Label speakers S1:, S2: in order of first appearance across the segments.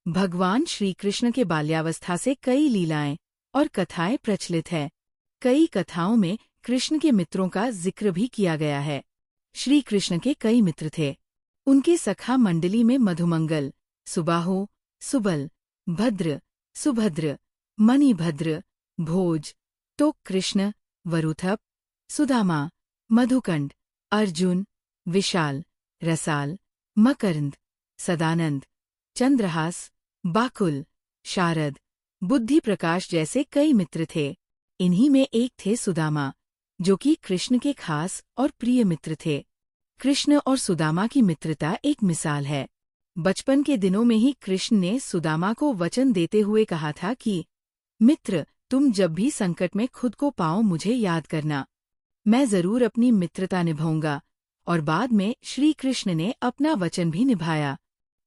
S1: भगवान श्री कृष्ण के बाल्यावस्था से कई लीलाएं और कथाएं प्रचलित है। कई कथाओं में कृष्ण के मित्रों का जिक्र भी किया गया है। श्री कृष्ण के कई मित्र थे। उनके सखा मंडली में मधुमंगल, सुबाहु, सुबल, भद्र, सुभद्र, मणिभद्र, भोज, तो कृष्ण, वरुथप, सुदामा, मधुकंड, अर्जुन, विशाल, रसाल, मकरंद, सदानंद, चंद्रहास, बाकुल, शारद, बुद्धि प्रकाश जैसे कई मित्र थे। इन्हीं में एक थे सुदामा, जो कि कृष्ण के खास और प्रिय मित्र थे। कृष्ण और सुदामा की मित्रता एक मिसाल है। बचपन के दिनों में ही कृष्ण ने सुदामा को वचन देते हुए कहा था कि मित्र, तुम जब भी संकट में खुद को पाओ मुझे याद करना, मैं जरूर अपनी मित्रता निभाऊंगा। और बाद में श्री कृष्ण ने अपना वचन भी निभाया।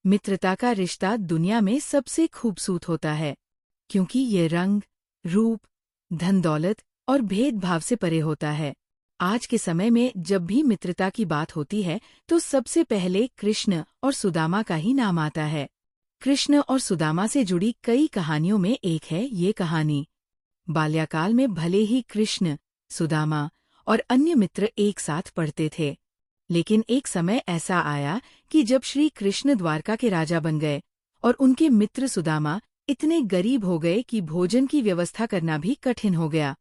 S1: मित्रता का रिश्ता दुनिया में सबसे खूबसूरत होता है, क्योंकि ये रंग, रूप, धन दौलत और भेदभाव से परे होता है। आज के समय में जब भी मित्रता की बात होती है तो सबसे पहले कृष्ण और सुदामा का ही नाम आता है। कृष्ण और सुदामा से जुड़ी कई कहानियों में एक है ये कहानी। बाल्यकाल में भले ही कृष्ण, सुदामा और अन्य मित्र एक साथ पढ़ते थे, लेकिन एक समय ऐसा आया कि जब श्री कृष्ण द्वारका के राजा बन गए और उनके मित्र सुदामा इतने गरीब हो गए कि भोजन की व्यवस्था करना भी कठिन हो गया।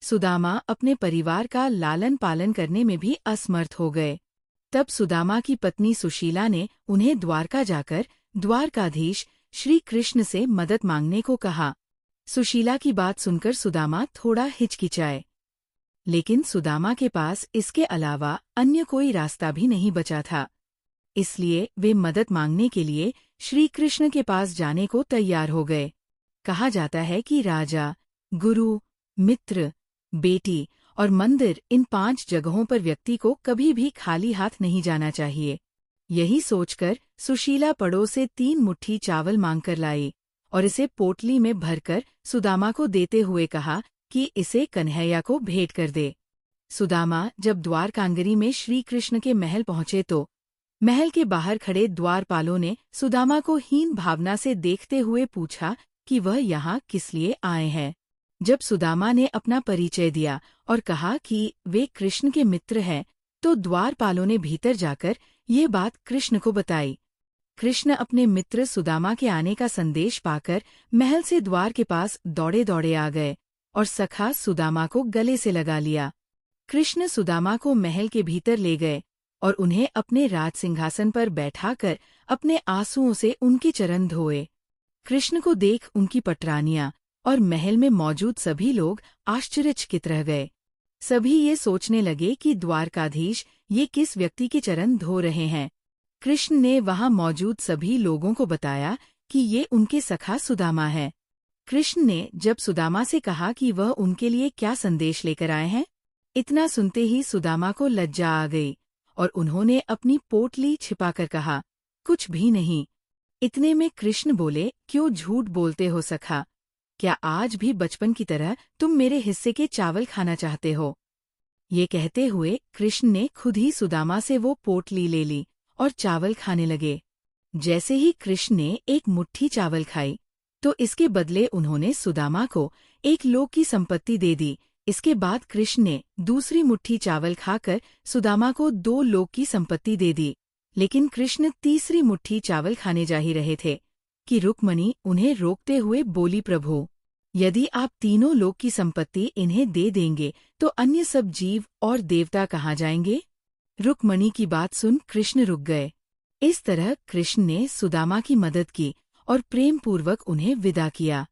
S1: सुदामा अपने परिवार का लालन पालन करने में भी असमर्थ हो गए। तब सुदामा की पत्नी सुशीला ने उन्हें द्वारका जाकर द्वारकाधीश श्री कृष्ण से मदद मांगने को कहा। सुशीला की बात सुनकर सुदामा थोड़ा हिचकिचाए, लेकिन सुदामा के पास इसके अलावा अन्य कोई रास्ता भी नहीं बचा था। इसलिए वे मदद मांगने के लिए श्री कृष्ण के पास जाने को तैयार हो गए। कहा जाता है कि राजा, गुरु, मित्र, बेटी और मंदिर, इन 5 जगहों पर व्यक्ति को कभी भी खाली हाथ नहीं जाना चाहिए। यही सोचकर सुशीला पड़ोस से 3 मुट्ठी चावल मांगकर लाई और इसे पोटली में भरकर सुदामा को देते हुए कहा कि इसे कन्हैया को भेंट कर दे। सुदामा जब द्वारकांगरी में श्री कृष्ण के महल पहुंचे तो महल के बाहर खड़े द्वारपालों ने सुदामा को हीन भावना से देखते हुए पूछा कि वह यहाँ किस लिए आए हैं। जब सुदामा ने अपना परिचय दिया और कहा कि वे कृष्ण के मित्र हैं, तो द्वारपालों ने भीतर जाकर ये बात कृष्ण को बताई। कृष्ण अपने मित्र सुदामा के आने का संदेश पाकर महल से द्वार के पास दौड़े दौड़े आ गए और सखा सुदामा को गले से लगा लिया। कृष्ण सुदामा को महल के भीतर ले गए और उन्हें अपने राजसिंहासन पर बैठाकर अपने आंसुओं से उनके चरण धोए। कृष्ण को देख उनकी पटरानियां और महल में मौजूद सभी लोग आश्चर्यचकित रह गए। सभी ये सोचने लगे कि द्वारकाधीश ये किस व्यक्ति के चरण धो रहे हैं। कृष्ण ने वहां मौजूद सभी लोगों को बताया कि ये उनके सखा सुदामा है। कृष्ण ने जब सुदामा से कहा कि वह उनके लिए क्या संदेश लेकर आए हैं, इतना सुनते ही सुदामा को लज्जा आ गई और उन्होंने अपनी पोटली छिपाकर कहा, कुछ भी नहीं। इतने में कृष्ण बोले, क्यों झूठ बोलते हो सखा? क्या आज भी बचपन की तरह तुम मेरे हिस्से के चावल खाना चाहते हो? ये कहते हुए कृष्ण ने खुद ही सुदामा से वो पोटली ले ली और चावल खाने लगे। जैसे ही कृष्ण ने एक मुट्ठी चावल खाई, तो इसके बदले उन्होंने सुदामा को 1 लोक की संपत्ति दे दी। इसके बाद कृष्ण ने दूसरी मुट्ठी चावल खाकर सुदामा को 2 लोक की संपत्ति दे दी। लेकिन कृष्ण तीसरी मुट्ठी चावल खाने जा ही रहे थे कि रुक्मणी उन्हें रोकते हुए बोली, प्रभु, यदि आप 3 लोक की संपत्ति इन्हें दे देंगे तो अन्य सब जीव और देवता कहाँ जाएंगे? रुक्मणी की बात सुन कृष्ण रुक गए। इस तरह कृष्ण ने सुदामा की मदद की और प्रेम पूर्वक उन्हें विदा किया।